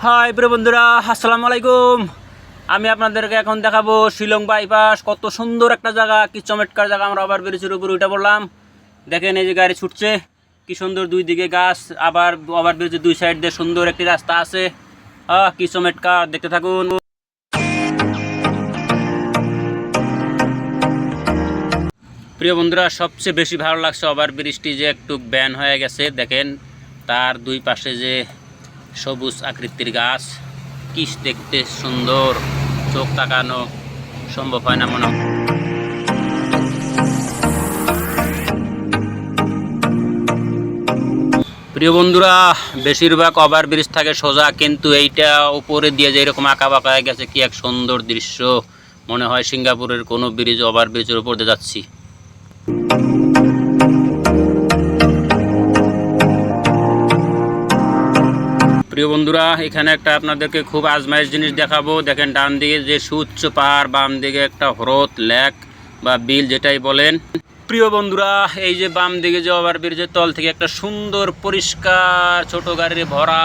High প্রিয় বন্ধুরা, আসসালামু আলাইকুম। আমি আপনাদেরকে এখন দেখাবো শিলং বাইপাস। কত সুন্দর একটা জায়গা, কি চমৎকার জায়গা। আমরা ওভার ব্রিজের উপরে উঠে পড়লাম। দেখেন এই যে গাড়ি ছুটছে, কি সুন্দর, দুই দিকে গাছ, আবার ওভার ব্রিজের দুই সাইড দিয়ে সুন্দর একটি রাস্তা আছে। কি চমৎকার, দেখতে থাকুন। প্রিয় বন্ধুরা, সবচেয়ে বেশি ভালো লাগছে ওভার ব্রিজটি যে একটু ব্যান হয়ে গেছে। দেখেন তার দুই পাশে যে সবুজ আকৃতির গাছ, কি দেখতে সুন্দর, চোখ তাকানো সম্ভব হয় না মনে হয়। প্রিয় বন্ধুরা, বেশিরভাগ ওভার ব্রিজ থাকে সোজা, কিন্তু এইটা উপরে দিয়ে যে এরকম আঁকা বাঁকা হয়ে গেছে, কি এক সুন্দর দৃশ্য। মনে হয় সিঙ্গাপুরের কোনো ব্রিজ ওভার ব্রিজের উপর দিয়ে যাচ্ছি। প্রিয় বন্ধুরা, এখানে একটা আপনাদেরকে খুব আজমাইশ জিনিস দেখাবো। দেখেন ডান দিকে যে সুউচ্চ পাহাড়, বাম দিকে একটা হ্রদ, লেক বা বিল যেটাই বলেন। প্রিয় বন্ধুরা, এই যে বাম দিকে যে ওভার ব্রিজের তল থেকে একটা সুন্দর পরিষ্কার ছোট গাড়ির ভরা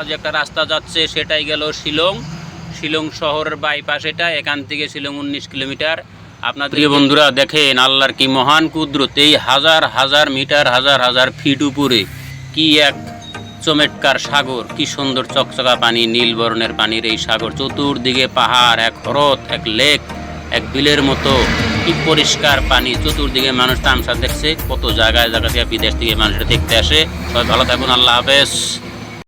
যে একটা রাস্তা যাচ্ছে, সেটাই গেল শিলং শহরের বাইপাস। এটা এখান থেকে শিলং 19 কিলোমিটার। আপনাদের প্রিয় বন্ধুরা, দেখেন আল্লাহর কি মহান কুদরত। এই হাজার হাজার মিটার, হাজার হাজার ফিট উপরে কি এক চমৎকার সাগর, কি সুন্দর চকচকা পানি, নীল বর্ণের পানির এই সাগর। চতুর্দিকে পাহাড়, এক হ্রদ, এক লেক, এক বিলের মতো, কি পরিষ্কার পানি। চতুর্দিকে মানুষ তামসা দেখছে। কত জায়গায় জায়গা থেকে বিদেশ থেকে মানুষরা দেখতে আসে। সবাই ভালো থাকুন, আল্লাহ হাফেজ।